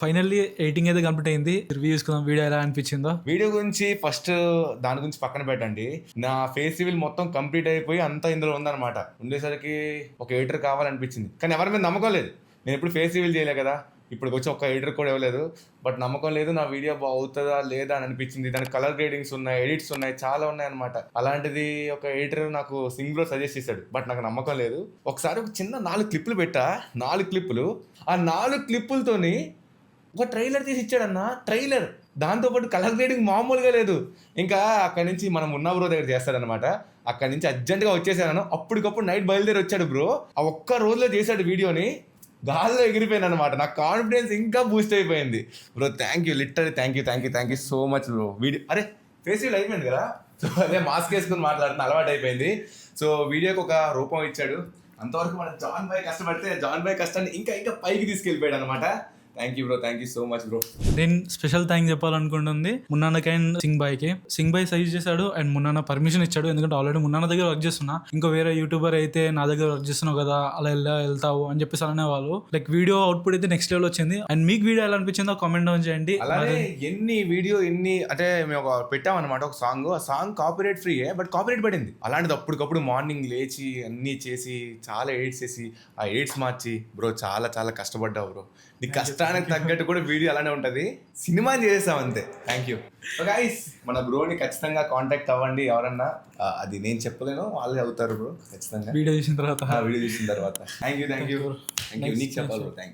Finally editing అయితే complete అయింది. Review చేసుకుందాం. వీడియో ఎలా అనిపించిందో. వీడియో గురించి ఫస్ట్ దాని గురించి పక్కన పెట్టండి. నా ఫేస్ రివీల్ మొత్తం కంప్లీట్ అయిపోయి అంతా ఇందులో ఉందన్నమాట. ఉండేసరికి ఒక ఎడిటర్ కావాలనిపించింది, కానీ ఎవరి మీద నమ్మకం లేదు. నేను ఎప్పుడు ఫేస్ రివీల్ చేయలే కదా, ఇప్పుడు వచ్చి ఒక ఎడిటర్ కూడా ఇవ్వలేదు. బట్ నమ్మకం లేదు నా వీడియో అవుతుందా లేదా అని అనిపించింది. దానికి కలర్ గ్రేడింగ్స్ ఉన్నాయి, ఎడిట్స్ ఉన్నాయి, చాలా ఉన్నాయి అనమాట. అలాంటిది ఒక ఎడిటర్ నాకు సింగ్లో సజెస్ట్ చేశాడు, బట్ నాకు నమ్మకం లేదు. ఒకసారి ఒక చిన్న 4 క్లిప్పులు పెట్టా, 4 క్లిప్పులు. ఆ 4 క్లిప్పులతోని ఒక ట్రైలర్ తీసి ఇచ్చాడన్న. ట్రైలర్ దాంతోపాటు కలర్ గ్రేడింగ్ మామూలుగా లేదు. ఇంకా అక్కడి నుంచి మనం ఉన్న బ్రో దగ్గర చేస్తాడనమాట. అక్కడి నుంచి అర్జెంట్గా వచ్చేసాను. అప్పటికప్పుడు నైట్ బయలుదేరి వచ్చాడు బ్రో. ఆ ఒక్క రోజులో చేశాడు వీడియోని. గాల్లో ఎగిరిపోయాను అనమాట. నాకు కాన్ఫిడెన్స్ ఇంకా బూస్ట్ అయిపోయింది. Bro thank you, literally thank you so much bro. Video అరే ఫేస్ రివీల్ అయిపోయింది కదా, సో అదే మాస్క్ వేసుకుని మాట్లాడుతున్న అలవాటు అయిపోయింది. సో వీడియోకి ఒక రూపం ఇచ్చాడు. అంతవరకు మన జాన్ బాయ్ కష్టపడితే జాన్ బాయ్ కష్టాన్ని ఇంకా ఇంకా పైకి తీసుకెళ్ళిపోయాడు అనమాట. Thank you bro, thank you so much bro. నేను స్పెషల్ థ్యాంక్స్ చెప్పాలనుకుంటుంది మున్నాన్నకి అండ్ సింగ్ బాయ్కి. సింగ్ బాయ్ సజెస్ట్ చేశాడు అండ్ మున్నాన్న పర్మిషన్ ఇచ్చాడు. ఎందుకంటే ఆల్రెడీ మున్నాన్న దగ్గర వర్క్ చేస్తున్నా, ఇంకో వేరే యూట్యూబర్ అయితే నా దగ్గర వర్క్ చేస్తున్నావు కదా, అలా వెళ్తావు అని చెప్పేసి అనేవాళ్ళు. లైక్ వీడియో అవుట్పుట్ అయితే నెక్స్ట్ లెవెల్ వచ్చింది. అండ్ మీకు వీడియో ఎలా అనిపించిందో కామెంట్ డౌన్ చేయండి. అలానే ఎన్ని అంటే మేము ఒక పెట్టామన్నమాట ఒక సాంగ్. ఆ సాంగ్ కాపీరైట్ ఫ్రీయే, బట్ కాపీరైట్ పడింది. అలాంటిది అప్పటికప్పుడు మార్నింగ్ లేచి అన్నీ చేసి చాలా ఎడిట్స్ చేసి ఆ ఎడిట్స్ మార్చి బ్రో చాలా చాలా కష్టపడ్డావు బ్రో. నీ కష్టానికి తగ్గట్టు కూడా వీడియో అలానే ఉంటుంది. సినిమా చేసాం అంతే. Thank you guys. మన బ్రోని ఖచ్చితంగా కాంటాక్ట్ అవ్వండి ఎవరన్నా. అది నేను చెప్పలేను, వాళ్ళే అవుతారు బ్రో ఖచ్చితంగా వీడియో చూసిన తర్వాత. థ్యాంక్ యూ నీకు చెప్పాలి బ్రో. Thank you.